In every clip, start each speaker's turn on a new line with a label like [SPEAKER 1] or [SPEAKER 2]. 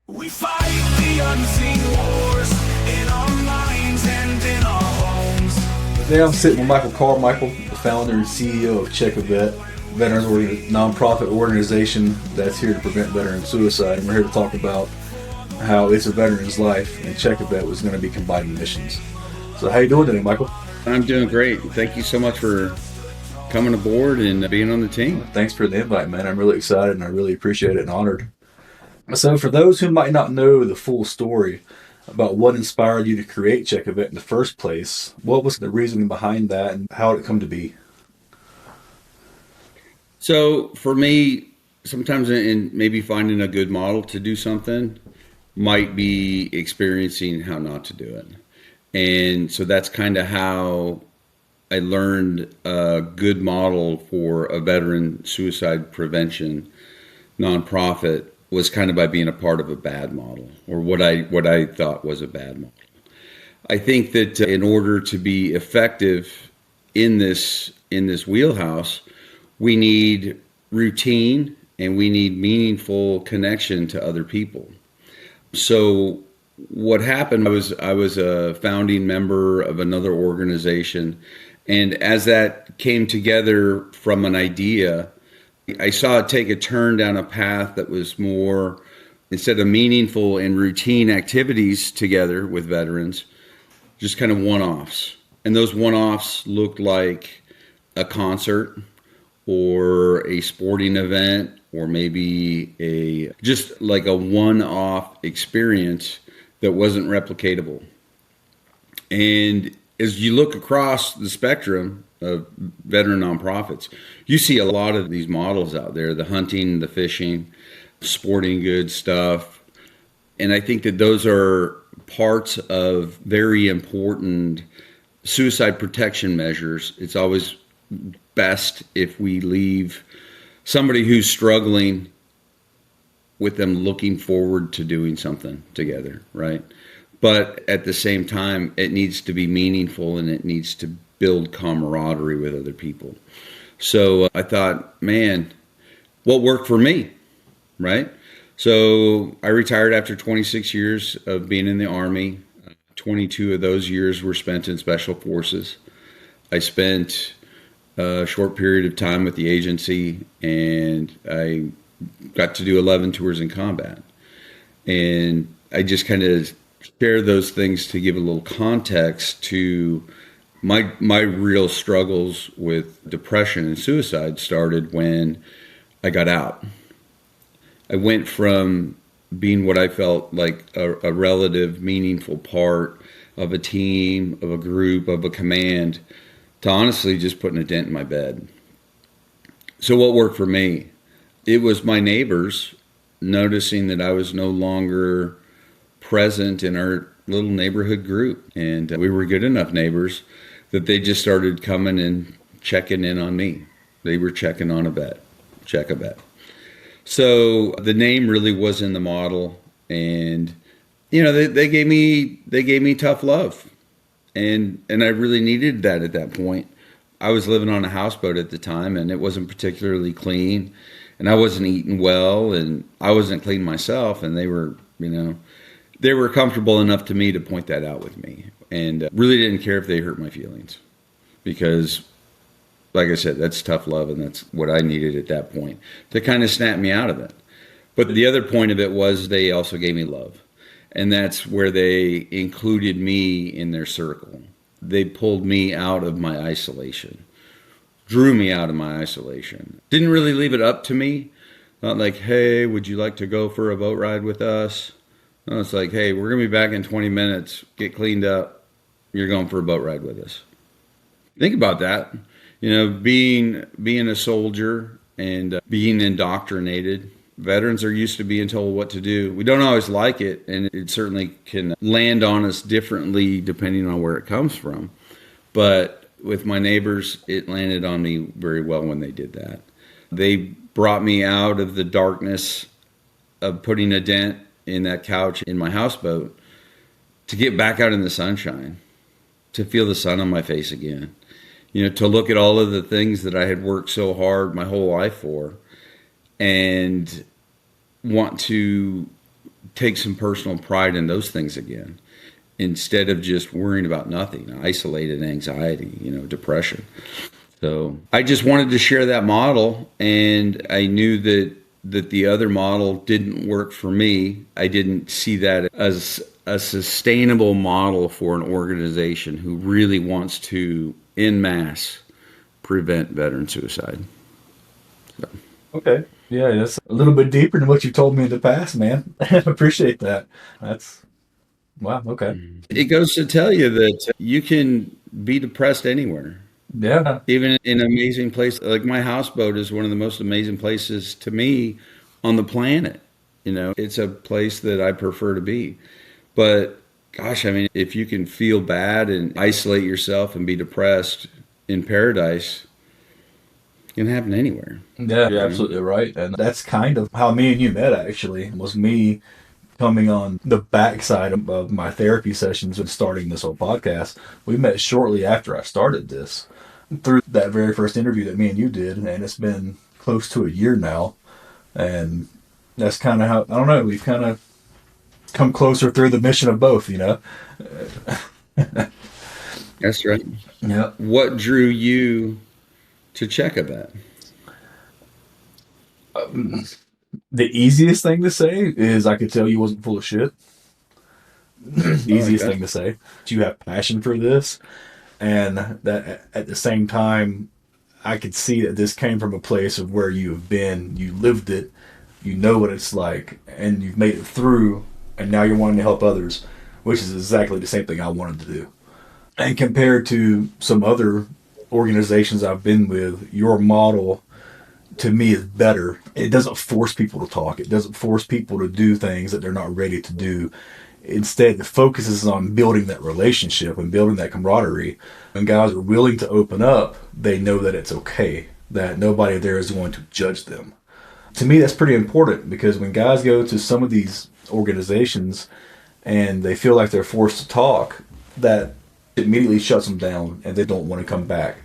[SPEAKER 1] We fight the unseen wars in our minds and in our homes.
[SPEAKER 2] Today I'm sitting with Michael Carmichael, the founder and CEO of Check a Vet, nonprofit organization that's here to prevent veteran suicide. And we're here to talk about how it's a veteran's life, and Check a Vet was going to be combining missions. So how you doing today, Michael?
[SPEAKER 3] I'm doing great. Thank you so much for coming aboard and being on the team.
[SPEAKER 2] Thanks for the invite, man. I'm really excited and I really appreciate it and honored. So for those who might not know the full story about what inspired you to create Check a Vet in the first place, what was the reasoning behind that and how did it come to be?
[SPEAKER 3] So for me, sometimes in maybe finding a good model to do something might be experiencing how not to do it. And so that's kind of how I learned a good model for a veteran suicide prevention nonprofit was kind of by being a part of a bad model, or what I thought was a bad model. I think that in order to be effective in this wheelhouse, we need routine and we need meaningful connection to other people. So what happened, I was a founding member of another organization, and as that came together from an idea, I saw it take a turn down a path that was more, instead of meaningful and routine activities together with veterans, just kind of one-offs. And those one-offs looked like a concert or a sporting event, or maybe just like a one-off experience that wasn't replicatable. And as you look across the spectrum of veteran nonprofits, you see a lot of these models out there, the hunting, the fishing, sporting goods stuff. And I think that those are parts of very important suicide protection measures. It's always best if we leave somebody who's struggling with them looking forward to doing something together, right? But at the same time, it needs to be meaningful and it needs to build camaraderie with other people. So I thought, man, what worked for me, right? So I retired after 26 years of being in the Army. 22 of those years were spent in Special Forces. I spent a short period of time with the agency, and I got to do 11 tours in combat. And I just kind of share those things to give a little context to my real struggles with depression and suicide started when I got out. I went from being what I felt like a relative meaningful part of a team, of a group, of a command, to honestly just putting a dent in my bed. So what worked for me? It was my neighbors noticing that I was no longer present in our little neighborhood group. And we were good enough neighbors that they just started coming and checking in on me. They were checking on a vet, Check a Vet. So the name really was in the model, and you know, they gave me tough love. And I really needed that at that point. I was living on a houseboat at the time, and it wasn't particularly clean, and I wasn't eating well, and I wasn't clean myself, and they were comfortable enough to me to point that out with me, and really didn't care if they hurt my feelings, because like I said, that's tough love, and that's what I needed at that point to kind of snap me out of it. But the other point of it was they also gave me love. And that's where they included me in their circle. They pulled me out of my isolation, drew me out of my isolation. Didn't really leave it up to me. Not like, hey, would you like to go for a boat ride with us? No, it's like, hey, we're going to be back in 20 minutes. Get cleaned up. You're going for a boat ride with us. Think about that. You know, being a soldier and being indoctrinated. Veterans are used to being told what to do. We don't always like it, and it certainly can land on us differently depending on where it comes from. But with my neighbors, it landed on me very well when they did that. They brought me out of the darkness of putting a dent in that couch in my houseboat to get back out in the sunshine, to feel the sun on my face again. You know, to look at all of the things that I had worked so hard my whole life for, and want to take some personal pride in those things again, instead of just worrying about nothing, isolated anxiety, depression. So I just wanted to share that model, and I knew that the other model didn't work for me. I didn't see that as a sustainable model for an organization who really wants to, en masse, prevent veteran suicide. So.
[SPEAKER 2] Okay. Yeah, that's a little bit deeper than what you told me in the past, man. I appreciate that. That's wow. Okay.
[SPEAKER 3] It goes to tell you that you can be depressed anywhere.
[SPEAKER 2] Yeah.
[SPEAKER 3] Even in an amazing place, like my houseboat is one of the most amazing places to me on the planet. It's a place that I prefer to be. But gosh, I mean, if you can feel bad and isolate yourself and be depressed in paradise, it can happen anywhere.
[SPEAKER 2] Yeah, you're absolutely right. And that's kind of how me and you met, actually, was me coming on the backside of my therapy sessions and starting this whole podcast. We met shortly after I started this through that very first interview that me and you did. And it's been close to a year now. And that's kind of how, I don't know, we've kind of come closer through the mission of both,
[SPEAKER 3] That's right.
[SPEAKER 2] Yeah.
[SPEAKER 3] What drew you to check a vet?
[SPEAKER 2] The easiest thing to say is I could tell you wasn't full of shit. Easiest thing to say. You have passion for this, and that at the same time, I could see that this came from a place of where you have been, you lived it, you know what it's like, and you've made it through, and now you're wanting to help others, which is exactly the same thing I wanted to do. And compared to some other organizations I've been with, your model to me is better. It doesn't force people to talk. It doesn't force people to do things that they're not ready to do. Instead, the focus is on building that relationship and building that camaraderie. When guys are willing to open up, they know that it's okay, that nobody there is going to judge them. To me, that's pretty important, because when guys go to some of these organizations and they feel like they're forced to talk, that immediately shuts them down and they don't want to come back.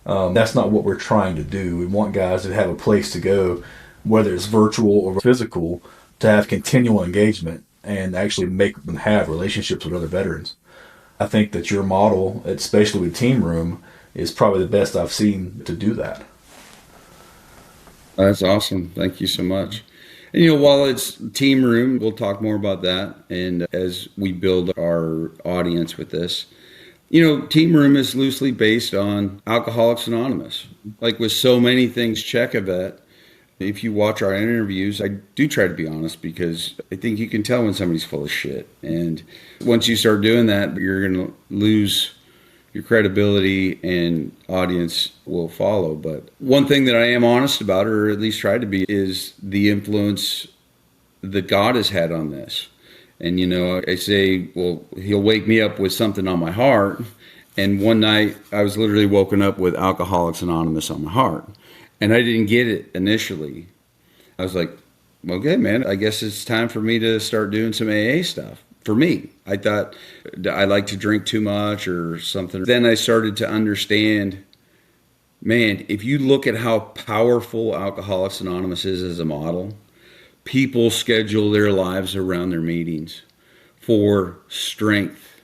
[SPEAKER 2] That's not what we're trying to do. We want guys to have a place to go, whether it's virtual or physical, to have continual engagement and actually make and have relationships with other veterans. I think that your model, especially with Team Room, is probably the best I've seen to do that.
[SPEAKER 3] That's awesome. Thank you so much. And while it's Team Room, we'll talk more about that. And as we build our audience with this, Team Room is loosely based on Alcoholics Anonymous. Like with so many things, check a vet. If you watch our interviews, I do try to be honest, because I think you can tell when somebody's full of shit. And once you start doing that, you're going to lose your credibility and audience will follow. But one thing that I am honest about, or at least try to be, is the influence that God has had on this. And, I say, well, he'll wake me up with something on my heart. And one night I was literally woken up with Alcoholics Anonymous on my heart. And I didn't get it initially. I was like, okay, man, I guess it's time for me to start doing some AA stuff. For me, I thought I like to drink too much or something. Then I started to understand, man, if you look at how powerful Alcoholics Anonymous is as a model, people schedule their lives around their meetings for strength.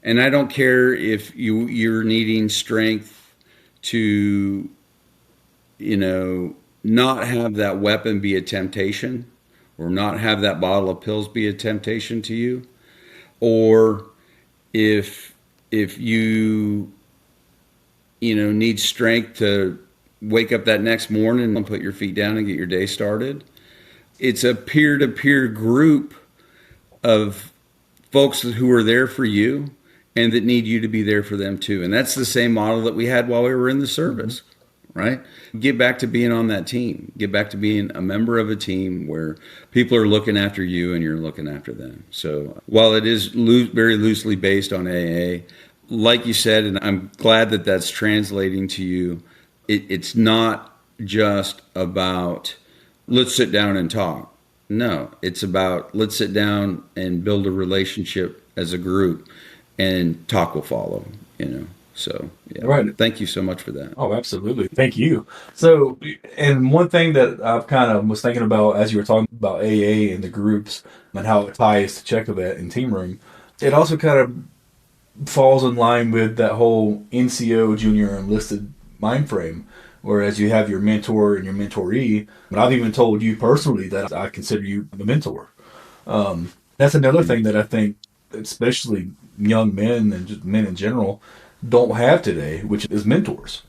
[SPEAKER 3] And I don't care if you're needing strength to, not have that weapon be a temptation, or not have that bottle of pills be a temptation to you, or if you need strength to wake up that next morning and put your feet down and get your day started. It's a peer-to-peer group of folks who are there for you and that need you to be there for them too. And that's the same model that we had while we were in the service. Right? Get back to being on that team. Get back to being a member of a team where people are looking after you and you're looking after them. So while it is very loosely based on AA, like you said, and I'm glad that that's translating to you, it's not just about let's sit down and talk. No, it's about let's sit down and build a relationship as a group, and talk will follow, So, yeah,
[SPEAKER 2] Right.
[SPEAKER 3] thank you so much for that.
[SPEAKER 2] Oh, absolutely. Thank you. So, and one thing that I've kind of was thinking about as you were talking about AA and the groups and how it ties to Checovet and Team Room, it also kind of falls in line with that whole NCO junior enlisted mind frame. Whereas you have your mentor and your mentoree, but I've even told you personally that I consider you a mentor. That's another thing that I think, especially young men and just men in general, don't have today, which is mentors.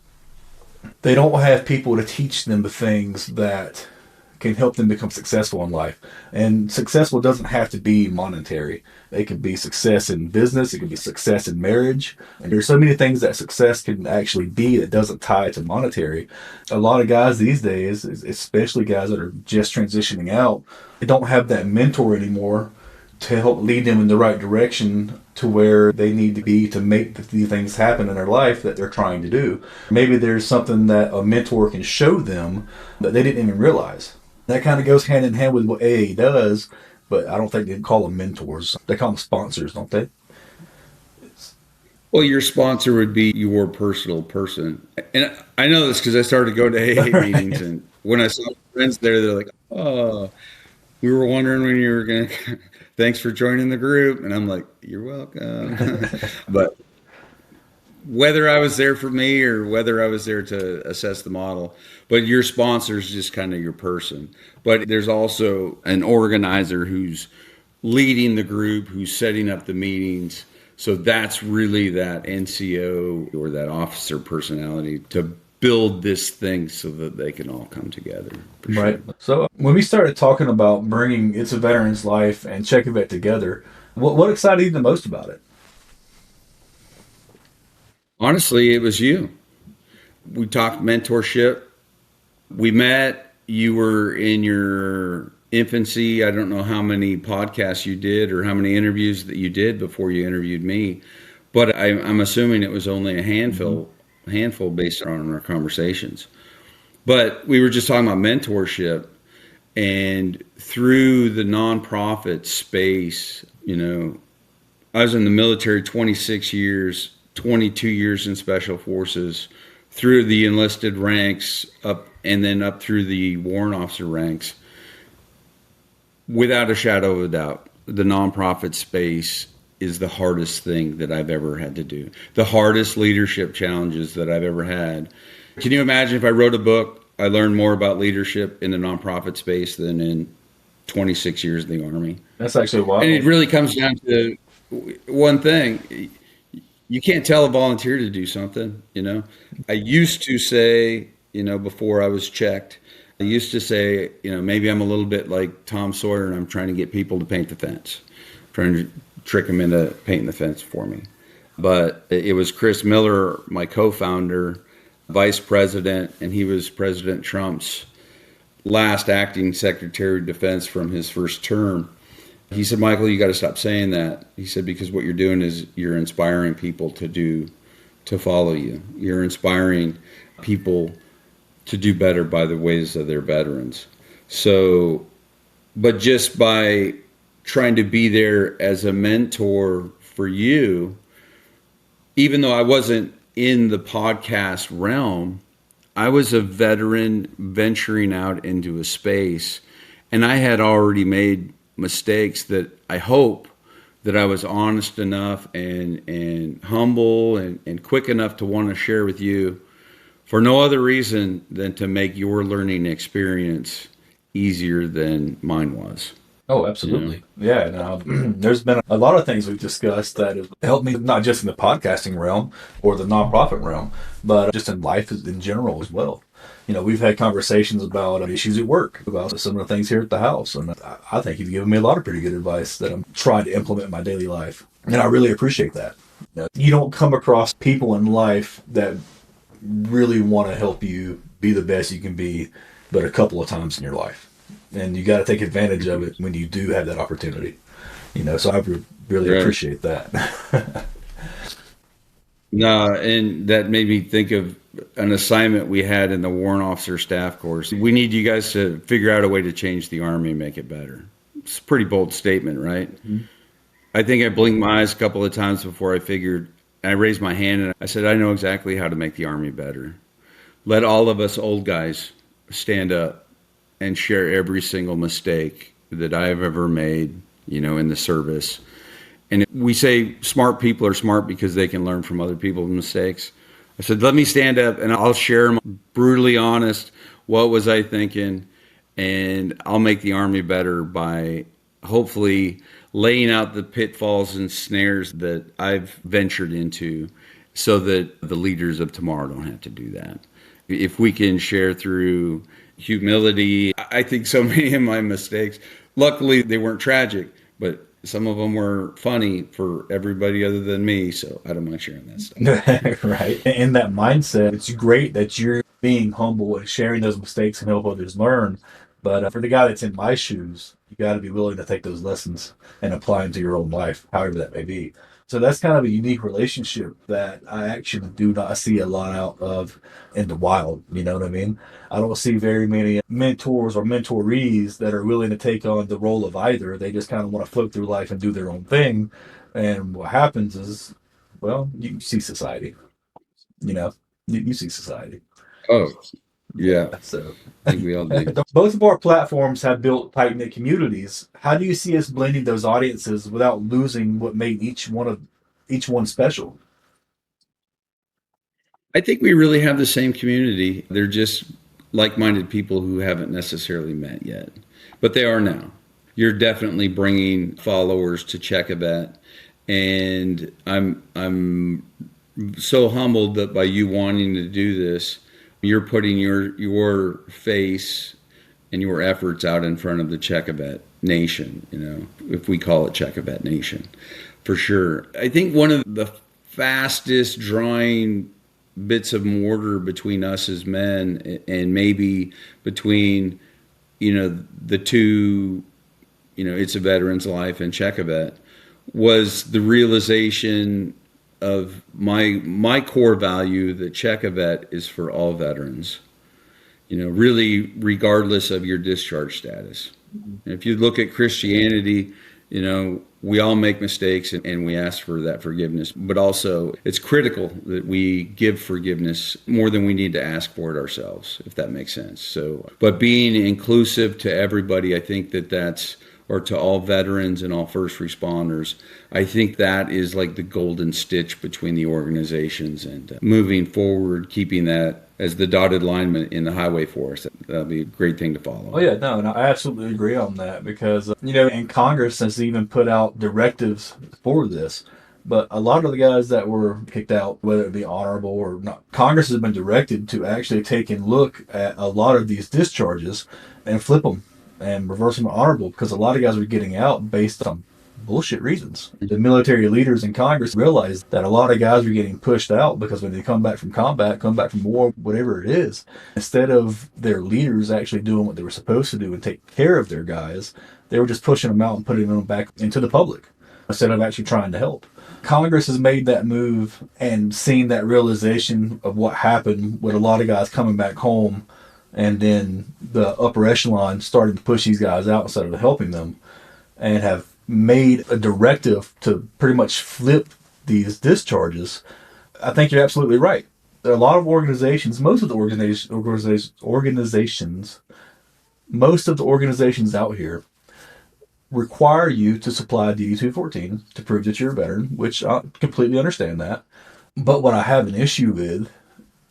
[SPEAKER 2] They don't have people to teach them the things that can help them become successful in life. And successful doesn't have to be monetary. It can be success in business, it can be success in marriage. And there's so many things that success can actually be that doesn't tie to monetary. A lot of guys these days, especially guys that are just transitioning out, they don't have that mentor anymore to help lead them in the right direction to where they need to be to make the things happen in their life that they're trying to do. Maybe there's something that a mentor can show them that they didn't even realize. That kind of goes hand in hand with what AA does, but I don't think they call them mentors. They call them sponsors, don't they?
[SPEAKER 3] Well, your sponsor would be your personal person. And I know this because I started going to AA meetings, and when I saw friends there, they're like, oh, we were wondering when you were going to, thanks for joining the group. And I'm like, you're welcome. But whether I was there for me or whether I was there to assess the model, but your sponsor is just kind of your person. But there's also an organizer who's leading the group, who's setting up the meetings. So that's really that NCO or that officer personality to build this thing so that they can all come together.
[SPEAKER 2] Right. So when we started talking about bringing It's a Veteran's Life and Checovet together, what excited you the most about it?
[SPEAKER 3] Honestly, it was you. We talked mentorship. We met. You were in your infancy. I don't know how many podcasts you did or how many interviews that you did before you interviewed me, but I'm assuming it was only a handful based on our conversations. But we were just talking about mentorship, and through the nonprofit space, I was in the military 26 years, 22 years in special forces, through the enlisted ranks up and then up through the warrant officer ranks. Without a shadow of a doubt, the nonprofit space is the hardest thing that I've ever had to do. The hardest leadership challenges that I've ever had. Can you imagine if I wrote a book, I learned more about leadership in the nonprofit space than in 26 years in the Army?
[SPEAKER 2] That's actually wild.
[SPEAKER 3] And it really comes down to one thing. You can't tell a volunteer to do something, I used to say, before I was checked, I used to say, maybe I'm a little bit like Tom Sawyer and I'm trying to get people to paint the fence, trying to trick them into painting the fence for me. But it was Chris Miller, my co-founder, vice president, and he was President Trump's last acting Secretary of Defense from his first term. He said, Michael, you got to stop saying that. He said, because what you're doing is you're inspiring people to follow you. You're inspiring people to do better by the ways of their veterans. So, but just by trying to be there as a mentor for you, even though I wasn't in the podcast realm, I was a veteran venturing out into a space, and I had already made mistakes that I hope that I was honest enough and humble and quick enough to want to share with you for no other reason than to make your learning experience easier than mine was.
[SPEAKER 2] Oh, absolutely. Yeah. Now, there's been a lot of things we've discussed that have helped me, not just in the podcasting realm or the nonprofit realm, but just in life in general as well. We've had conversations about issues at work, about some of the things here at the house. And I think you've given me a lot of pretty good advice that I'm trying to implement in my daily life. And I really appreciate that. You don't come across people in life that really want to help you be the best you can be, but a couple of times in your life. And you got to take advantage of it when you do have that opportunity. So I really appreciate that.
[SPEAKER 3] No, and that made me think of an assignment we had in the warrant officer staff course. We need you guys to figure out a way to change the Army and make it better. It's a pretty bold statement, right? Mm-hmm. I think I blinked my eyes a couple of times before I figured I raised my hand and I said, I know exactly how to make the Army better. Let all of us old guys stand up and share every single mistake that I've ever made, in the service. And we say smart people are smart because they can learn from other people's mistakes. I said, let me stand up and I'll share them brutally honest. What was I thinking? And I'll make the Army better by hopefully laying out the pitfalls and snares that I've ventured into so that the leaders of tomorrow don't have to do that. If we can share through humility, I think so many of my mistakes, luckily they weren't tragic, but some of them were funny for everybody other than me, so I don't mind sharing that stuff.
[SPEAKER 2] Right. In that mindset, it's great that you're being humble and sharing those mistakes and help others learn. But for the guy that's in my shoes, you got to be willing to take those lessons and apply them to your own life, however that may be. So that's kind of a unique relationship that I actually do not see a lot out of in the wild. You know what I mean? I don't see very many mentors or mentorees that are willing to take on the role of either. They just kind of want to float through life and do their own thing. And what happens is, well, you see society. You know, you see society.
[SPEAKER 3] Oh, yeah,
[SPEAKER 2] So
[SPEAKER 3] I think we all do.
[SPEAKER 2] both of our platforms have built tight knit communities. How do you see us blending those audiences without losing what made each one special?
[SPEAKER 3] I think we really have the same community. They're just like-minded people who haven't necessarily met yet, but they are now. You're definitely bringing followers to Check a Bet, and I'm so humbled that by you wanting to do this, you're putting your face and your efforts out in front of the Check a Bet nation. If we call it Check a Bet nation, for sure. I think one of the fastest drawing bits of mortar between us as men and maybe between the two, It's a Veteran's Life and Check a Bet, was the realization of my core value that Check a Bet is for all veterans, really regardless of your discharge status. And if you look at Christianity, we all make mistakes and we ask for that forgiveness, but also it's critical that we give forgiveness more than we need to ask for it ourselves, if that makes sense. So, but being inclusive to everybody, I think or to all veterans and all first responders, I think that is like the golden stitch between the organizations, and moving forward, keeping that as the dotted line in the highway for us. That'll be a great thing to follow.
[SPEAKER 2] Oh yeah, no, I absolutely agree on that because and Congress has even put out directives for this. But a lot of the guys that were kicked out, whether it be honorable or not, Congress has been directed to actually take and look at a lot of these discharges and flip them and reverse them to honorable, because a lot of guys are getting out based on bullshit reasons. The military leaders in Congress realized that a lot of guys are getting pushed out because when they come back from combat, come back from war, whatever it is, instead of their leaders actually doing what they were supposed to do and take care of their guys, they were just pushing them out and putting them back into the public instead of actually trying to help. Congress has made that move and seen that realization of what happened with a lot of guys coming back home, and then the upper echelon starting to push these guys out instead of helping them, and have made a directive to pretty much flip these discharges. I think you're absolutely right. There are a lot of organizations, most of the organizations out here require you to supply DD-214 to prove that you're a veteran, which I completely understand that. But what I have an issue with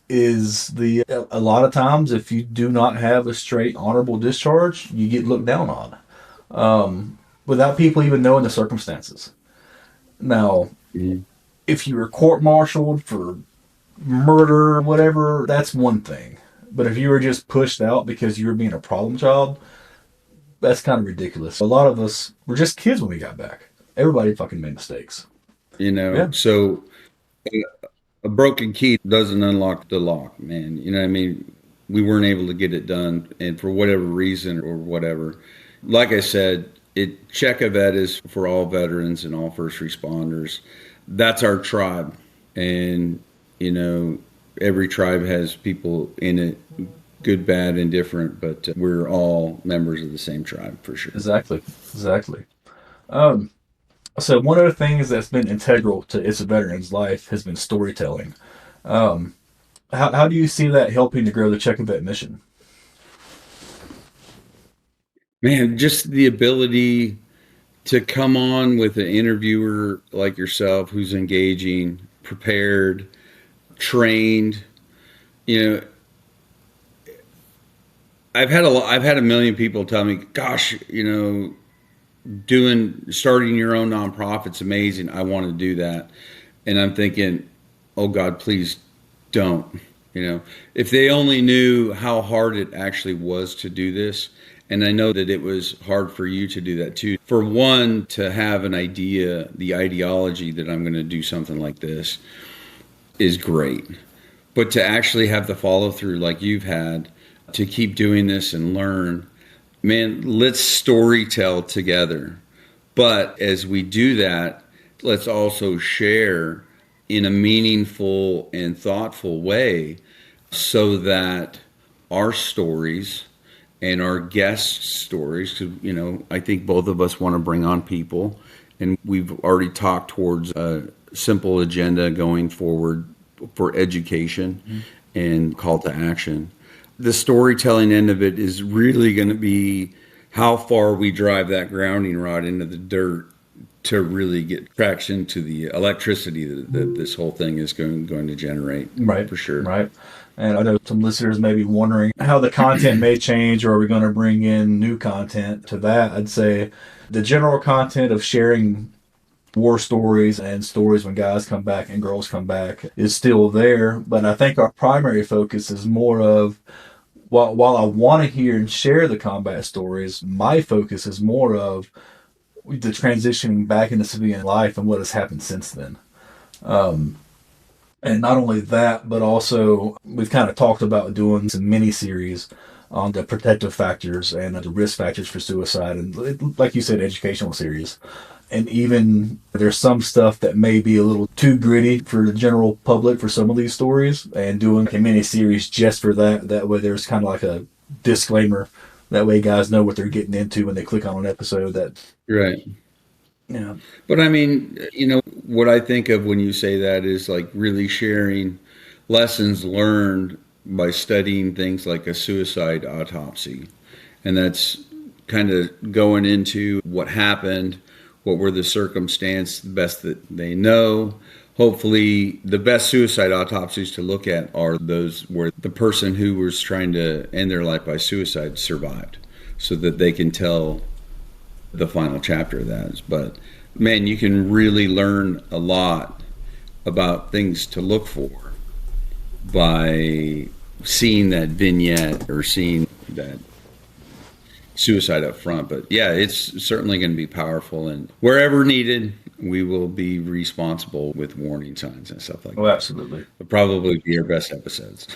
[SPEAKER 2] is a lot of times if you do not have a straight honorable discharge, you get looked down on. Without people even knowing the circumstances. Now, if you were court-martialed for murder or whatever, that's one thing. But if you were just pushed out because you were being a problem child, that's kind of ridiculous. A lot of us were just kids when we got back. Everybody fucking made mistakes. Yeah.
[SPEAKER 3] So a broken key doesn't unlock the lock, man. You know what I mean? We weren't able to get it done, and for whatever reason or whatever. Like I said, Check a Vet is for all veterans and all first responders. That's our tribe. And, every tribe has people in it, good, bad, and different, but we're all members of the same tribe for sure.
[SPEAKER 2] Exactly. So one of the things that's been integral to It's a Veteran's life has been storytelling. Um, how do you see that helping to grow the Check a Vet mission?
[SPEAKER 3] Man, just the ability to come on with an interviewer like yourself who's engaging, prepared, trained. You know, I've had a million people tell me, "Gosh, starting your own nonprofit's amazing. I want to do that." And I'm thinking, "Oh God, please don't." If they only knew how hard it actually was to do this, and I know that it was hard for you to do that too. For one, to have an idea, the ideology that I'm going to do something like this is great. But to actually have the follow through like you've had, to keep doing this and learn, man, let's story tell together. But as we do that, let's also share in a meaningful and thoughtful way so that our stories and our guests' stories, because, I think both of us want to bring on people, and we've already talked towards a simple agenda going forward for education and call to action. The storytelling end of it is really going to be how far we drive that grounding rod into the dirt to really get traction to the electricity that this whole thing is going to generate.
[SPEAKER 2] Right,
[SPEAKER 3] For sure.
[SPEAKER 2] right. And I know some listeners may be wondering how the content may change, or are we going to bring in new content? To that, I'd say the general content of sharing war stories and stories when guys come back and girls come back is still there. But I think our primary focus is more of, while I want to hear and share the combat stories, my focus is more of the transitioning back into civilian life and what has happened since then. And not only that, but also we've kind of talked about doing some mini series on the protective factors and the risk factors for suicide, and like you said, educational series. And even there's some stuff that may be a little too gritty for the general public for some of these stories, and doing a mini series just for that. That way, there's kind of like a disclaimer. That way, guys know what they're getting into when they click on an episode. That
[SPEAKER 3] Right.
[SPEAKER 2] yeah,
[SPEAKER 3] But I mean, what I think of when you say that is like really sharing lessons learned by studying things like a suicide autopsy. And that's kind of going into what happened, what were the circumstances, the best that they know. Hopefully, the best suicide autopsies to look at are those where the person who was trying to end their life by suicide survived, so that they can tell the final chapter of that. But man, you can really learn a lot about things to look for by seeing that vignette or seeing that suicide up front. But yeah, it's certainly going to be powerful, and wherever needed, we will be responsible with warning signs and stuff like
[SPEAKER 2] oh,
[SPEAKER 3] that.
[SPEAKER 2] absolutely.
[SPEAKER 3] It'll probably be our best episodes.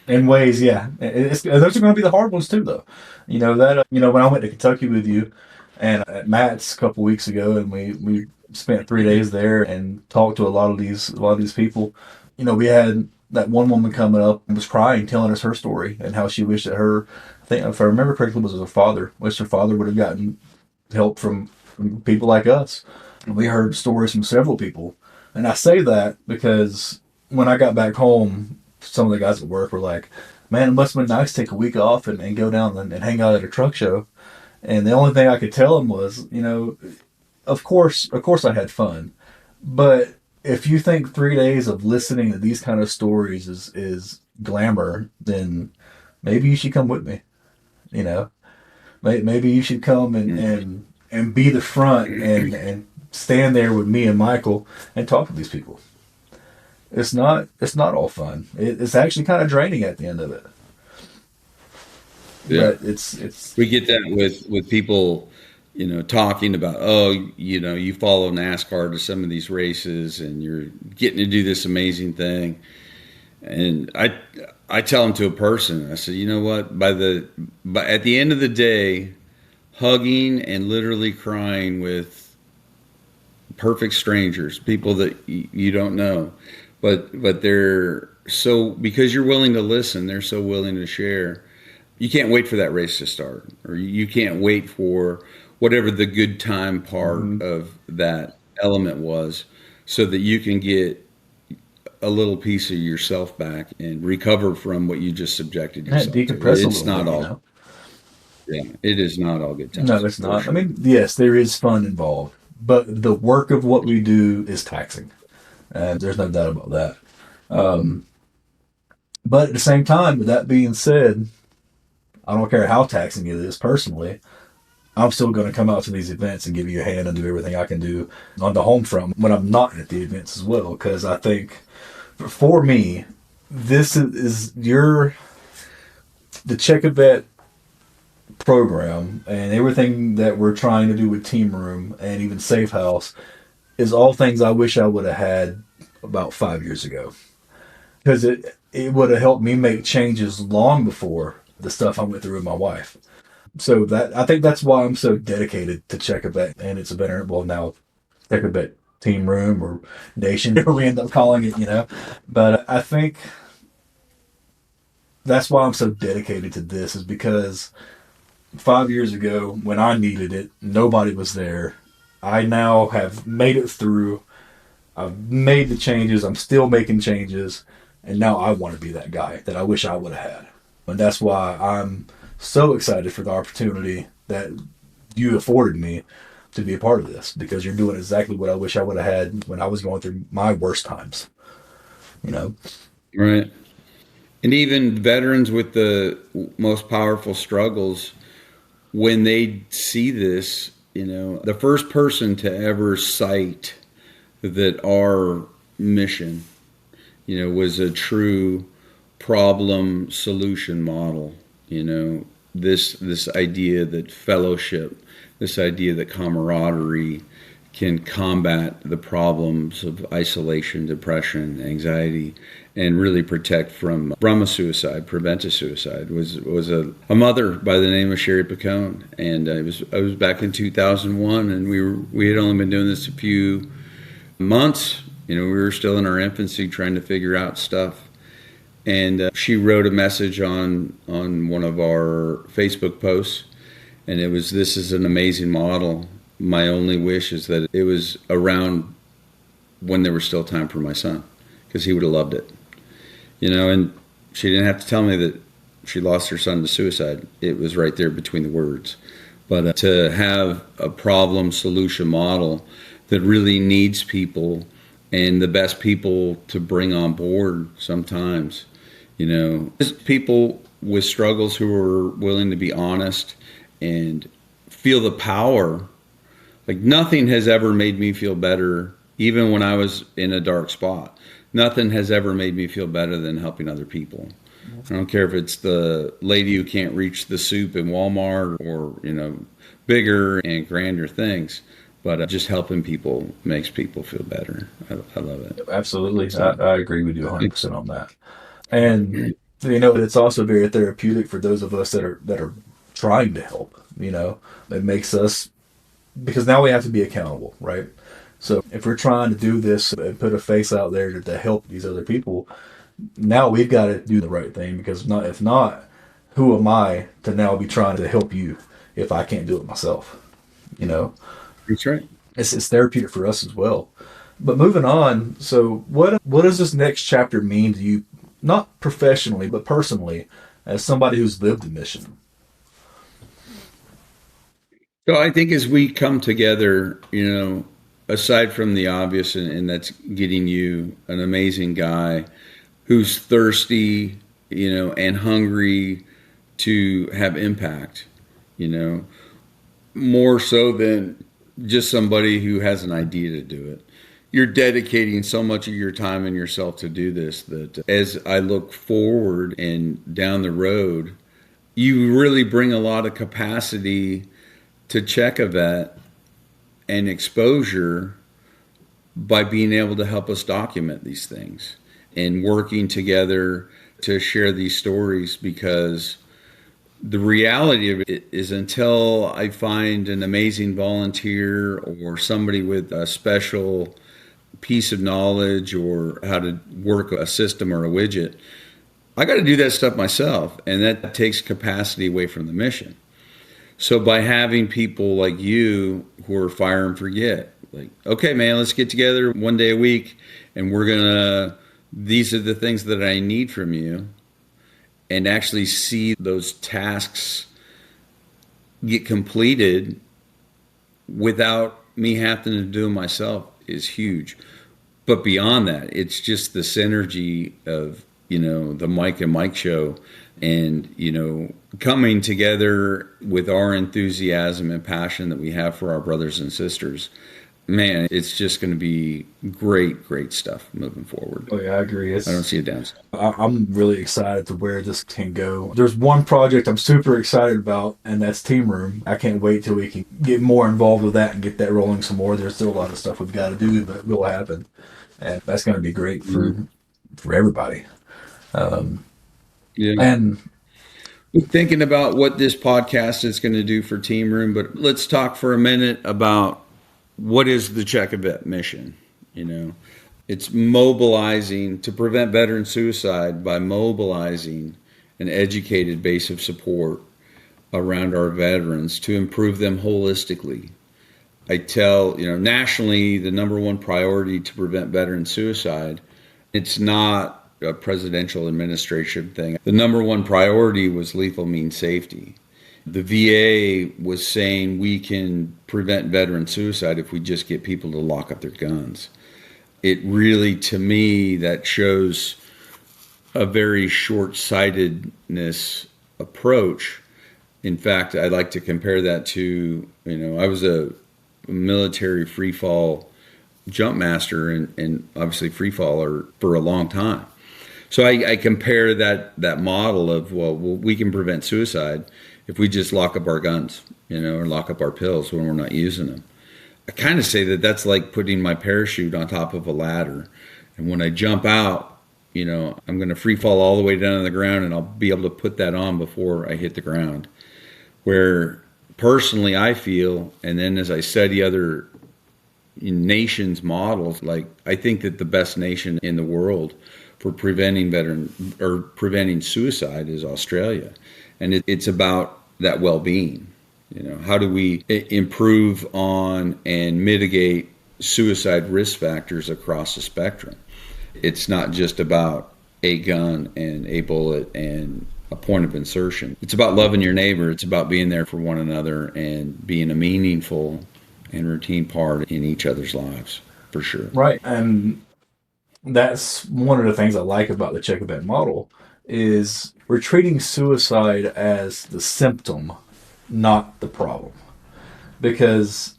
[SPEAKER 2] In ways, yeah. Those are going to be the hard ones too, though. When I went to Kentucky with you and at Matt's a couple weeks ago, and we spent 3 days there and talked to a lot of these people. We had that one woman coming up and was crying, telling us her story and how she wished that I think if I remember correctly, was her father. Wished her father would have gotten help from people like us. And we heard stories from several people, and I say that because when I got back home, some of the guys at work were like, "Man, it must have been nice to take a week off and go down and hang out at a truck show." And the only thing I could tell them was, of course, I had fun, but if you think 3 days of listening to these kind of stories is glamour, then maybe you should come with me. You know, maybe you should come and be the front and stand there with me and Michael and talk to these people. It's not all fun. It's actually kind of draining at the end of it.
[SPEAKER 3] Yeah.
[SPEAKER 2] But it's
[SPEAKER 3] We get that with people, talking about, oh, you follow NASCAR to some of these races and you're getting to do this amazing thing. And I tell them to a person, I said, you know what, at the end of the day, hugging and literally crying with perfect strangers, people that you don't know, but they're so, because you're willing to listen, they're so willing to share. You can't wait for that race to start, or you can't wait for whatever the good time part of that element was, so that you can get a little piece of yourself back and recover from what you just subjected
[SPEAKER 2] Yeah,
[SPEAKER 3] yourself to.
[SPEAKER 2] decompress a
[SPEAKER 3] It's
[SPEAKER 2] little
[SPEAKER 3] not
[SPEAKER 2] bit,
[SPEAKER 3] all, yeah, it is not all good
[SPEAKER 2] No,
[SPEAKER 3] times
[SPEAKER 2] it's
[SPEAKER 3] for
[SPEAKER 2] not. I
[SPEAKER 3] sure.
[SPEAKER 2] mean, yes, there is fun involved, but the work of what we do is taxing, and there's no doubt about that. But at the same time, with that being said, I don't care how taxing it is personally. I'm still going to come out to these events and give you a hand and do everything I can do on the home front when I'm not at the events as well. Because I think for me, this is the Check a Vet program and everything that we're trying to do with Team Room and even Safe House is all things I wish I would have had about 5 years ago. Because it would have helped me make changes long before the stuff I went through with my wife. So that I think that's why I'm so dedicated to Check a Vet and it's a better well now Check a Vet Team Room or Nation or we end up calling it. But I think that's why I'm so dedicated to this is because 5 years ago when I needed it, nobody was there. I now have made it through. I've made the changes. I'm still making changes. And now I want to be that guy that I wish I would have had. And that's why I'm so excited for the opportunity that you afforded me to be a part of this because you're doing exactly what I wish I would have had when I was going through my worst times. You know?
[SPEAKER 3] Right. And even veterans with the most powerful struggles, when they see this, the first person to ever cite that our mission, was a true problem solution model. This idea that fellowship, this idea that camaraderie can combat the problems of isolation, depression, anxiety, and really protect from a suicide, prevent a suicide, was a mother by the name of Sherry Pacone, and I was back in 2001, and we had only been doing this a few months. We were still in our infancy, trying to figure out stuff. And she wrote a message on one of our Facebook posts, and it was, "This is an amazing model. My only wish is that it was around when there was still time for my son, because he would have loved it." And she didn't have to tell me that she lost her son to suicide. It was right there between the words. But to have a problem solution model that really needs people and the best people to bring on board sometimes, just people with struggles who are willing to be honest and feel the power. Like nothing has ever made me feel better, even when I was in a dark spot. Nothing has ever made me feel better than helping other people. I don't care if it's the lady who can't reach the soup in Walmart or, bigger and grander things. But just helping people makes people feel better. I love it.
[SPEAKER 2] Absolutely. I agree with you 100% on that. And, it's also very therapeutic for those of us that are trying to help, It makes us, because now we have to be accountable, right? So if we're trying to do this and put a face out there to help these other people, now we've got to do the right thing because if not, who am I to now be trying to help you if I can't do it myself?
[SPEAKER 3] That's right.
[SPEAKER 2] It's therapeutic for us as well. But moving on, so what does this next chapter mean to you, not professionally, but personally, as somebody who's lived the mission?
[SPEAKER 3] So I think as we come together, aside from the obvious, and that's getting you an amazing guy who's thirsty, and hungry to have impact, more so than just somebody who has an idea to do it. You're dedicating so much of your time and yourself to do this that as I look forward and down the road, you really bring a lot of capacity to Check a Vet and exposure by being able to help us document these things and working together to share these stories, because the reality of it is until I find an amazing volunteer or somebody with a special piece of knowledge or how to work a system or a widget, I got to do that stuff myself, and that takes capacity away from the mission. So by having people like you who are fire and forget, like, okay, man, let's get together one day a week and these are the things that I need from you, and actually see those tasks get completed without me having to do them myself is huge. But beyond that, it's just the synergy of, the Mike and Mike show, and, coming together with our enthusiasm and passion that we have for our brothers and sisters. Man, it's just going to be great, great stuff moving forward.
[SPEAKER 2] Oh yeah, I agree.
[SPEAKER 3] I don't see a downside.
[SPEAKER 2] I'm really excited to where this can go. There's one project I'm super excited about, and that's Team Room. I can't wait till we can get more involved with that and get that rolling some more. There's still a lot of stuff we've got to do, but it will happen, and that's going to be great for everybody.
[SPEAKER 3] Yeah.
[SPEAKER 2] And
[SPEAKER 3] thinking about what this podcast is going to do for Team Room, but let's talk for a minute about what is the Check a Vet mission. It's mobilizing to prevent veteran suicide by mobilizing an educated base of support around our veterans to improve them holistically. I tell, nationally, the number one priority to prevent veteran suicide, it's not a presidential administration thing. The number one priority was lethal means safety. The VA was saying we can prevent veteran suicide if we just get people to lock up their guns. It really, to me, that shows a very short-sightedness approach. In fact, I like to compare that to, I was a military free fall jump master and obviously free faller for a long time. So I compare that model of, well, we can prevent suicide if we just lock up our guns, or lock up our pills when we're not using them. I kind of say that that's like putting my parachute on top of a ladder. And when I jump out, I'm going to free fall all the way down to the ground, and I'll be able to put that on before I hit the ground. Where personally I feel, and then as I study other nations' models, like I think that the best nation in the world for preventing suicide is Australia. And it's about that well-being. How do we improve on and mitigate suicide risk factors across the spectrum? It's not just about a gun and a bullet and a point of insertion. It's about loving your neighbor. It's about being there for one another and being a meaningful and routine part in each other's lives, for sure.
[SPEAKER 2] right, and that's one of the things I like about the Check a Vet model is we're treating suicide as the symptom, not the problem. Because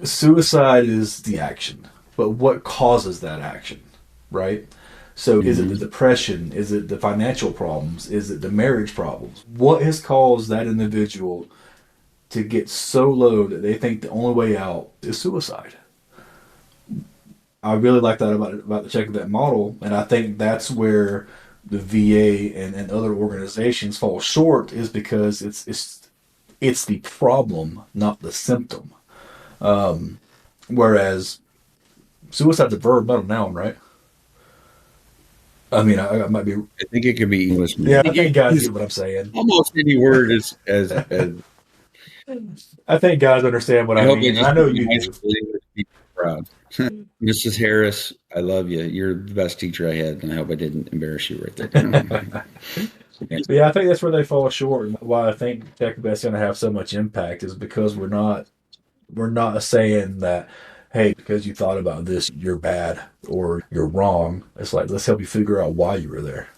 [SPEAKER 2] suicide is the action, but what causes that action, right? So is it the depression? Is it the financial problems? Is it the marriage problems? What has caused that individual to get so low that they think the only way out is suicide? I really like that about the Check a Vet model, and I think that's where the VA and other organizations fall short, is because it's the problem, not the symptom. Whereas suicide's a verb, not a noun, right? I mean, I might be.
[SPEAKER 3] I think it could be English.
[SPEAKER 2] Yeah, I think guys get what I'm saying.
[SPEAKER 3] Almost any word is as
[SPEAKER 2] I think guys understand what I mean. I know you do.
[SPEAKER 3] Proud. Mrs. Harris, I love you. You're the best teacher I had, and I hope I didn't embarrass you right there.
[SPEAKER 2] Yeah, I think that's where they fall short. Why I think Check a Vet's going to have so much impact is because we're not saying that, hey, because you thought about this, you're bad or you're wrong. It's like, let's help you figure out why you were there.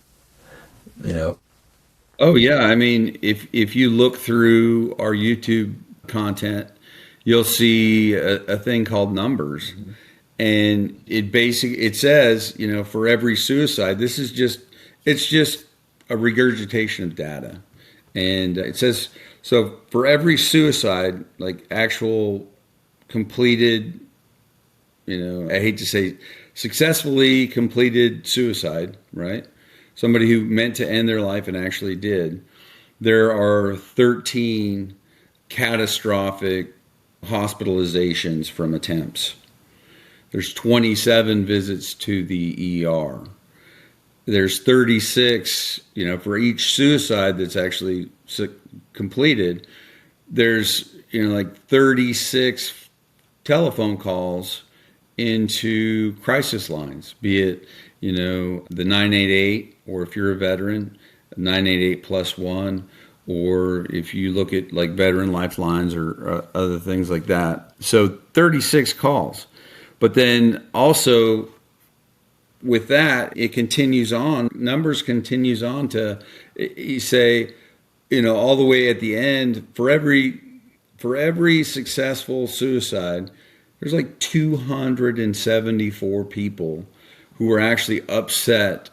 [SPEAKER 3] Oh yeah, I mean, if you look through our YouTube content, you'll see a thing called numbers, and it says, for every suicide, it's just a regurgitation of data, and it says, so for every suicide, like actual completed, I hate to say successfully completed suicide, right? Somebody who meant to end their life and actually did. There are 13 catastrophic hospitalizations from attempts. There's 27 visits to the ER. There's 36, for each suicide that's actually completed, there's, like 36 telephone calls into crisis lines, be it, the 988, or if you're a veteran, 988 plus one, or if you look at like veteran lifelines or other things like that. So 36 calls. But then also with that, it continues on, numbers continues on to, you say, all the way at the end, for every successful suicide, there's like 274 people who are actually upset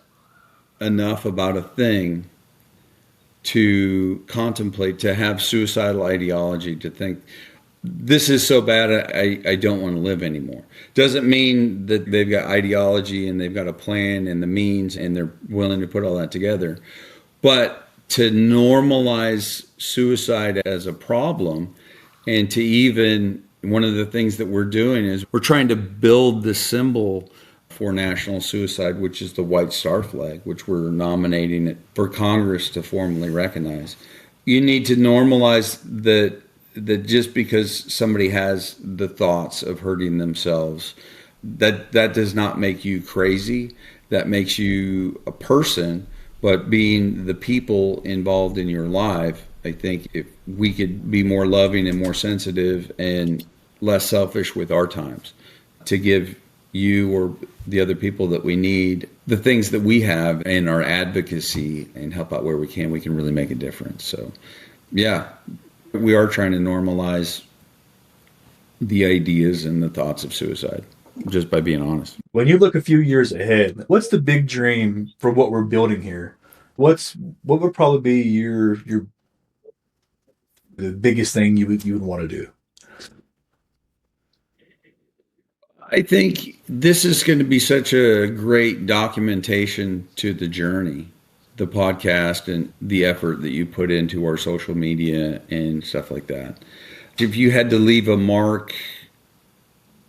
[SPEAKER 3] enough about a thing to contemplate, to have suicidal ideology, to think, this is so bad, I don't want to live anymore. Doesn't mean that they've got ideology and they've got a plan and the means and they're willing to put all that together. But to normalize suicide as a problem, and to even, one of the things that we're doing is we're trying to build the symbol for national suicide, which is the white star flag, which we're nominating it for Congress to formally recognize. You need to normalize that just because somebody has the thoughts of hurting themselves, that does not make you crazy. That makes you a person. But being the people involved in your life, I think if we could be more loving and more sensitive and less selfish with our times, to give you or the other people that we need the things that we have in our advocacy and help out where we can really make a difference. So, yeah, we are trying to normalize the ideas and the thoughts of suicide, just by being honest.
[SPEAKER 2] When you look a few years ahead, what's the big dream for what we're building here? What would probably be the biggest thing you would want to do?
[SPEAKER 3] I think this is going to be such a great documentation to the journey, the podcast and the effort that you put into our social media and stuff like that. If you had to leave a mark,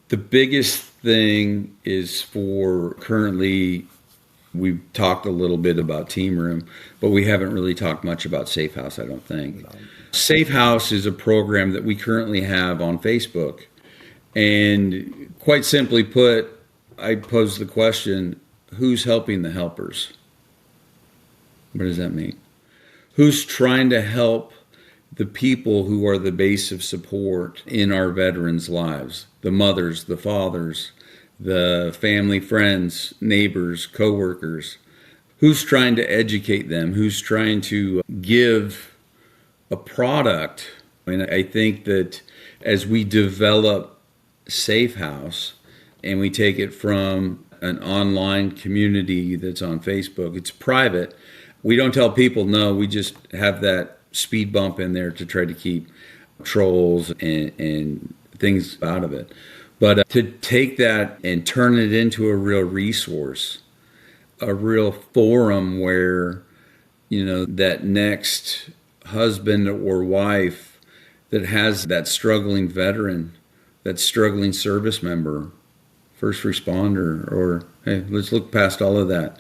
[SPEAKER 3] the biggest thing is for currently, we've talked a little bit about Team Room, but we haven't really talked much about Safe House, I don't think. Safe House is a program that we currently have on Facebook. And quite simply put, I pose the question, who's helping the helpers? What does that mean? Who's trying to help the people who are the base of support in our veterans' lives? The mothers, the fathers, the family, friends, neighbors, coworkers. Who's trying to educate them? Who's trying to give a product? And I think that as we develop Safe House and we take it from an online community that's on Facebook, it's private. We don't tell people no, we just have that speed bump in there to try to keep trolls and things out of it. But to take that and turn it into a real resource, a real forum where, that next husband or wife that has that struggling veteran, that struggling service member, first responder, or hey, let's look past all of that.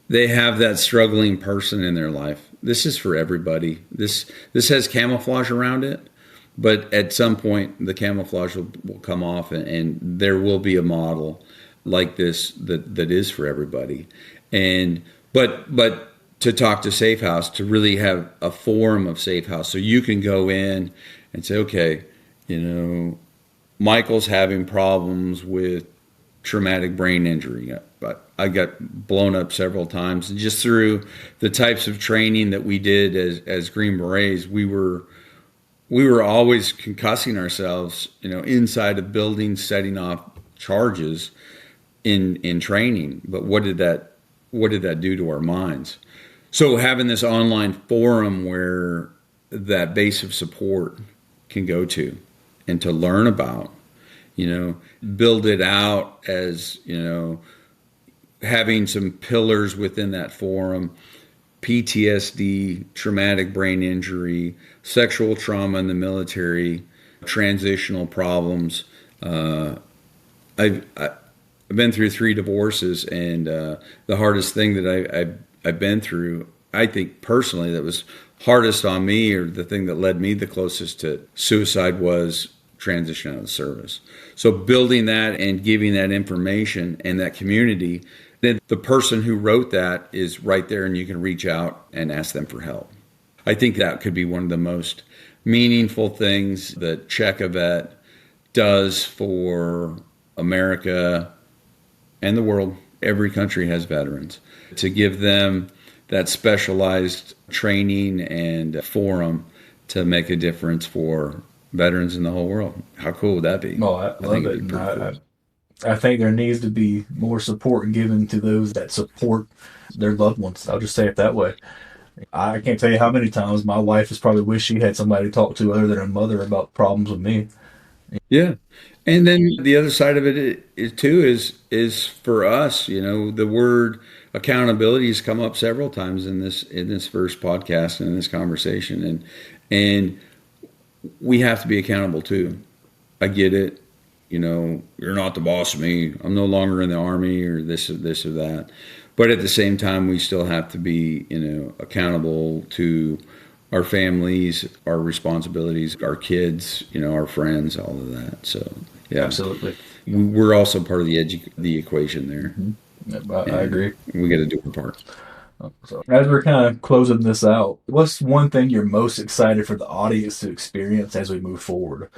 [SPEAKER 3] They have that struggling person in their life. This is for everybody. This has camouflage around it, but at some point the camouflage will come off, and there will be a model like this that is for everybody. And but to talk to Safe House, to really have a forum of Safe House, so you can go in and say, okay, Michael's having problems with traumatic brain injury. But I got blown up several times, and just through the types of training that we did as Green Berets, we were always concussing ourselves, inside of buildings, setting off charges in training. But what did that do to our minds? So having this online forum where that base of support can go to and to learn about, build it out as, having some pillars within that forum: PTSD, traumatic brain injury, sexual trauma in the military, transitional problems. I've been through 3 divorces, and the hardest thing that I've been through, I think personally, that was hardest on me, or the thing that led me the closest to suicide, was transition out of service. So building that and giving that information and that community, then the person who wrote that is right there and you can reach out and ask them for help. I think that could be one of the most meaningful things that Check a Vet does for America and the world. Every country has veterans. To give them that specialized training and forum to make a difference for veterans in the whole world. How cool would that be?
[SPEAKER 2] Oh, I love it. Cool. I think there needs to be more support given to those that support their loved ones. I'll just say it that way. I can't tell you how many times my wife has probably wished she had somebody to talk to other than her mother about problems with me.
[SPEAKER 3] Yeah. And then the other side of it is too is for us, the word accountability has come up several times in this first podcast and in this conversation, and we have to be accountable too. I get it. You're not the boss of me. I'm no longer in the Army or this or that. But at the same time, we still have to be, accountable to our families, our responsibilities, our kids, our friends, all of that. So, yeah.
[SPEAKER 2] Absolutely.
[SPEAKER 3] We're also part of the equation there.
[SPEAKER 2] Mm-hmm. I agree.
[SPEAKER 3] We got to do our part.
[SPEAKER 2] So, as we're kind of closing this out, what's one thing you're most excited for the audience to experience as we move forward?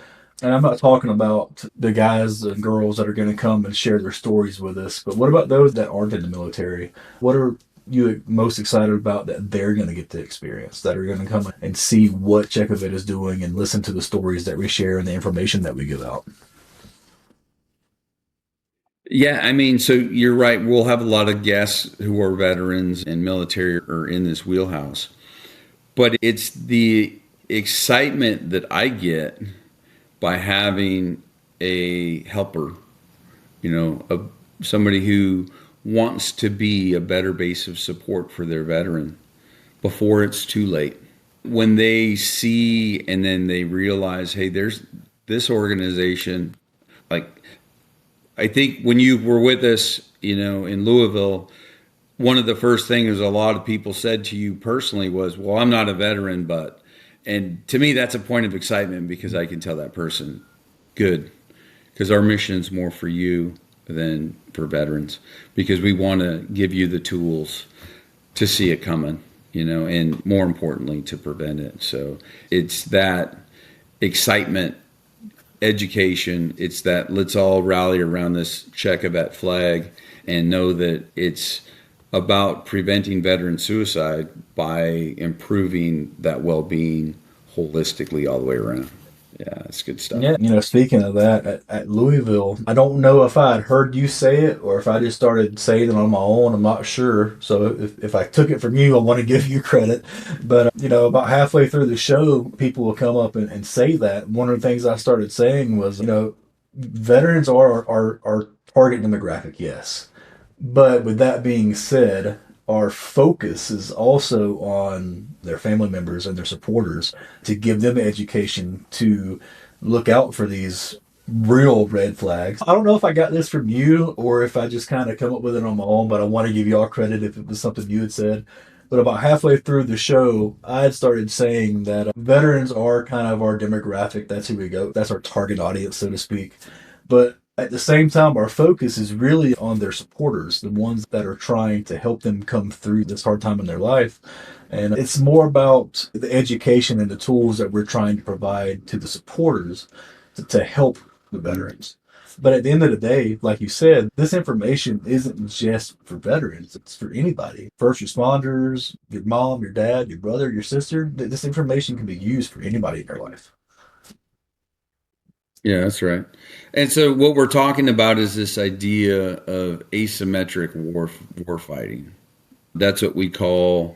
[SPEAKER 2] And I'm not talking about the guys and girls that are going to come and share their stories with us, but what about those that aren't in the military? What are you most excited about that they're going to get to experience, that are going to come and see what Check a Vet is doing and listen to the stories that we share and the information that we give out?
[SPEAKER 3] Yeah, so you're right. We'll have a lot of guests who are veterans and military or in this wheelhouse. But it's the excitement that I get by having a helper, somebody who wants to be a better base of support for their veteran before it's too late. When they see and then they realize, hey, there's this organization. Like, I think when you were with us, in Louisville, one of the first things a lot of people said to you personally was, well, I'm not a veteran, but, and to me, that's a point of excitement because I can tell that person, good, because our mission is more for you than for veterans, because we want to give you the tools to see it coming, and more importantly, to prevent it. So it's that excitement, education. It's that let's all rally around this Check a Vet flag and know that it's about preventing veteran suicide by improving that well-being holistically all the way around. Yeah, it's good stuff.
[SPEAKER 2] Yeah, speaking of that, at Louisville, I don't know if I had heard you say it or if I just started saying it on my own. I'm not sure. So if I took it from you, I want to give you credit. But, about halfway through the show, people will come up and say that. One of the things I started saying was, veterans are our target demographic, yes. But with that being said, our focus is also on their family members and their supporters to give them education to look out for these real red flags. I don't know if I got this from you or if I just kind of come up with it on my own, but I want to give you all credit if it was something you had said. But about halfway through the show, I had started saying that veterans are kind of our demographic. That's who we go. That's our target audience, so to speak. But at the same time, our focus is really on their supporters, the ones that are trying to help them come through this hard time in their life. And it's more about the education and the tools that we're trying to provide to the supporters to help the veterans. But at the end of the day, like you said, this information isn't just for veterans. It's for anybody. First responders, your mom, your dad, your brother, your sister. This information can be used for anybody in their life.
[SPEAKER 3] Yeah, that's right. And so what we're talking about is this idea of asymmetric war fighting. That's what we call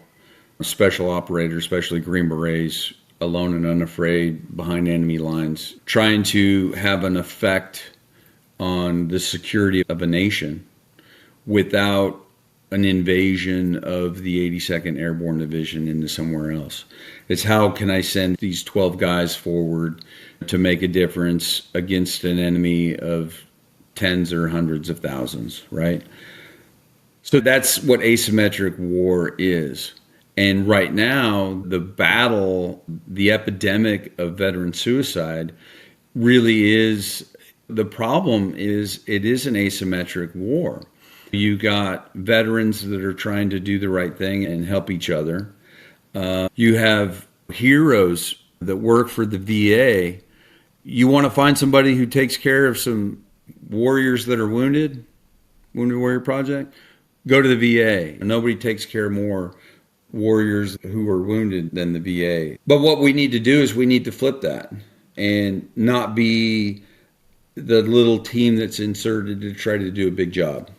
[SPEAKER 3] special operators, especially Green Berets, alone and unafraid behind enemy lines, trying to have an effect on the security of a nation without an invasion of the 82nd Airborne Division into somewhere else. It's how can I send these 12 guys forward to make a difference against an enemy of tens or hundreds of thousands, right? So that's what asymmetric war is. And right now, the epidemic of veteran suicide really is, the problem is it is an asymmetric war. You got veterans that are trying to do the right thing and help each other. You have heroes that work for the VA. You want to find somebody who takes care of some warriors that are wounded, Wounded Warrior Project, go to the VA. Nobody takes care more warriors who are wounded than the VA. But what we need to do is we need to flip that and not be the little team that's inserted to try to do a big job.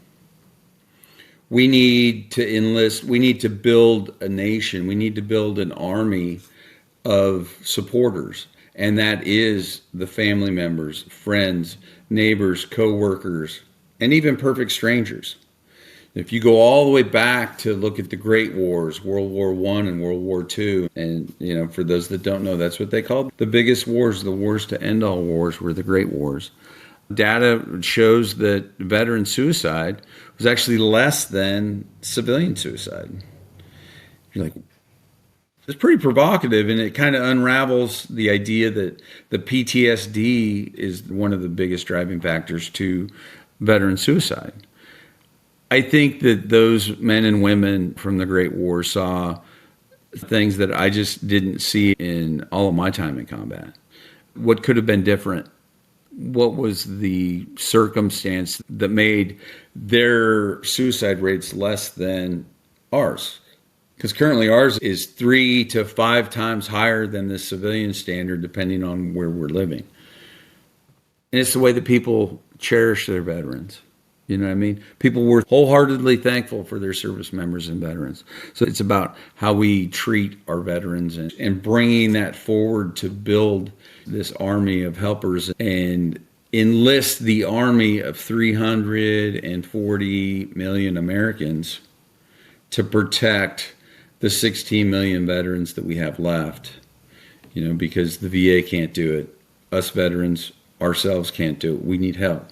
[SPEAKER 3] We need to enlist, we need to build a nation, we need to build an army of supporters. And that is the family members, friends, neighbors, co-workers, and even perfect strangers. If you go all the way back to look at the Great Wars, World War I and World War II, and for those that don't know, that's what they called the biggest wars, the wars to end all wars were the Great Wars. Data shows that veteran suicide was actually less than civilian suicide. You're like, it's pretty provocative, and it kind of unravels the idea that the PTSD is one of the biggest driving factors to veteran suicide. I think that those men and women from the Great War saw things that I just didn't see in all of my time in combat. What could have been different? What was the circumstance that made their suicide rates less than ours? Because currently ours is 3 to 5 times higher than the civilian standard, depending on where we're living. And it's the way that people cherish their veterans. You know what I mean? People were wholeheartedly thankful for their service members and veterans. So it's about how we treat our veterans and bringing that forward to build this army of helpers and enlist the army of 340 million Americans to protect the 16 million veterans that we have left. Because the VA can't do it. Us veterans ourselves can't do it. We need help.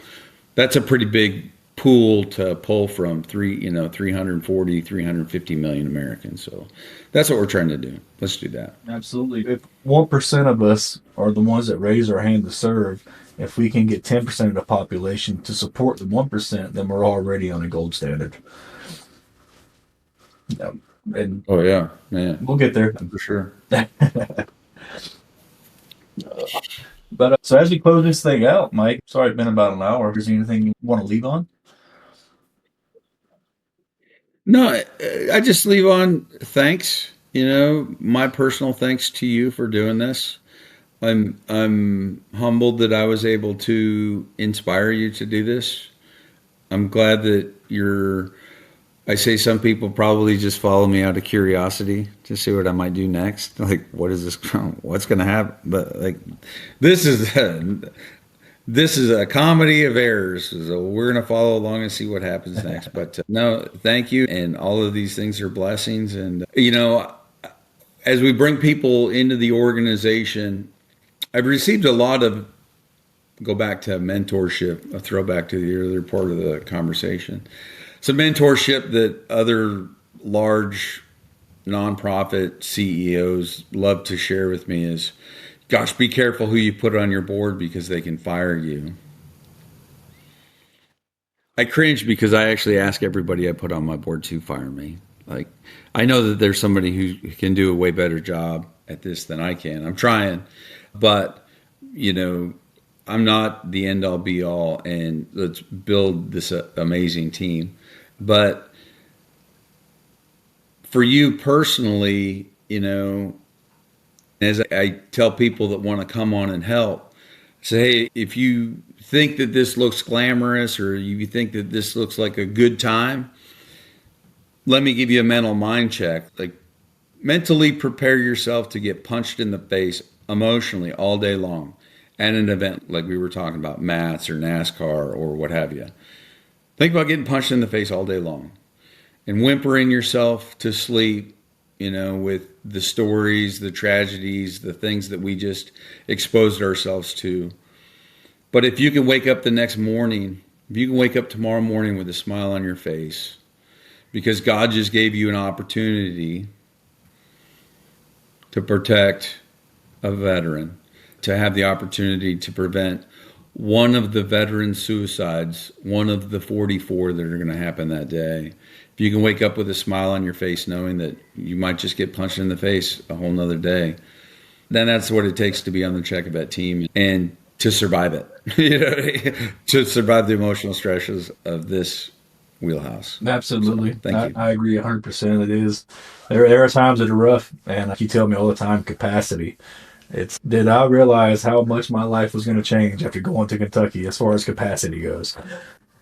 [SPEAKER 3] That's a pretty big pool to pull from 340, 350 million Americans. So that's what we're trying to do. Let's do that.
[SPEAKER 2] Absolutely. If 1% of us are the ones that raise our hand to serve, if we can get 10% of the population to support the 1%, then we're already on a gold standard. And
[SPEAKER 3] oh yeah, man,
[SPEAKER 2] we'll get there
[SPEAKER 3] for sure.
[SPEAKER 2] But so as we close this thing out, Mike, sorry it's been about an hour. Is there anything you want to leave on?
[SPEAKER 3] No, I just leave on thanks. My personal thanks to you for doing this. I'm humbled that I was able to inspire you to do this. I'm glad that I say some people probably just follow me out of curiosity to see what I might do next. Like, what is this? What's going to happen? But like, this is a comedy of errors. So we're going to follow along and see what happens next. But no, thank you. And all of these things are blessings. And, as we bring people into the organization, I've received a lot of, go back to mentorship, a throwback to the earlier part of the conversation. Some mentorship that other large nonprofit CEOs love to share with me is, gosh, be careful who you put on your board because they can fire you. I cringe because I actually ask everybody I put on my board to fire me. Like, I know that there's somebody who can do a way better job at this than I can. I'm trying, but I'm not the end all be all, and let's build this amazing team. But for you personally, as I tell people that want to come on and help, say, hey, if you think that this looks glamorous or you think that this looks like a good time, let me give you a mental mind check. Like, mentally prepare yourself to get punched in the face emotionally all day long at an event like we were talking about, MATS or NASCAR or what have you. Think about getting punched in the face all day long and whimpering yourself to sleep, with the stories, the tragedies, the things that we just exposed ourselves to. But if you can wake up the next morning, if you can wake up tomorrow morning with a smile on your face, because God just gave you an opportunity to protect a veteran, to have the opportunity to prevent one of the veteran suicides, one of the 44 that are going to happen that day. If you can wake up with a smile on your face knowing that you might just get punched in the face a whole nother day, then that's what it takes to be on the Check a Vet team and to survive it, to survive the emotional stresses of this wheelhouse.
[SPEAKER 2] Absolutely.
[SPEAKER 3] So, thank you.
[SPEAKER 2] I agree 100%. It is. There are times that are rough, and like you tell me all the time, capacity. Did I realize how much my life was going to change after going to Kentucky as far as capacity goes?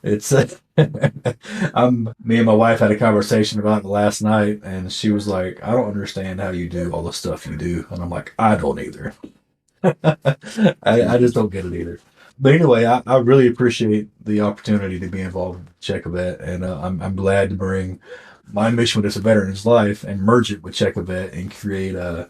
[SPEAKER 2] It's me and my wife had a conversation about it last night, and she was like, "I don't understand how you do all the stuff you do," and I'm like, "I don't either. I just don't get it either." But anyway, I really appreciate the opportunity to be involved with Check a Vet, and I'm glad to bring my mission with this veteran's life and merge it with Check a Vet and create a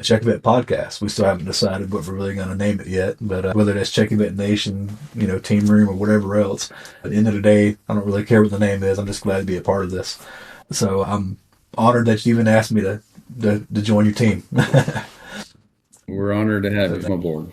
[SPEAKER 2] Check a Vet podcast. We still haven't decided what we're really going to name it yet, but whether that's Check a Vet Nation, Team Room, or whatever else, at the end of the day, I don't really care what the name is. I'm just glad to be a part of this. So I'm honored that you even asked me to join your team.
[SPEAKER 3] We're honored to have you on board.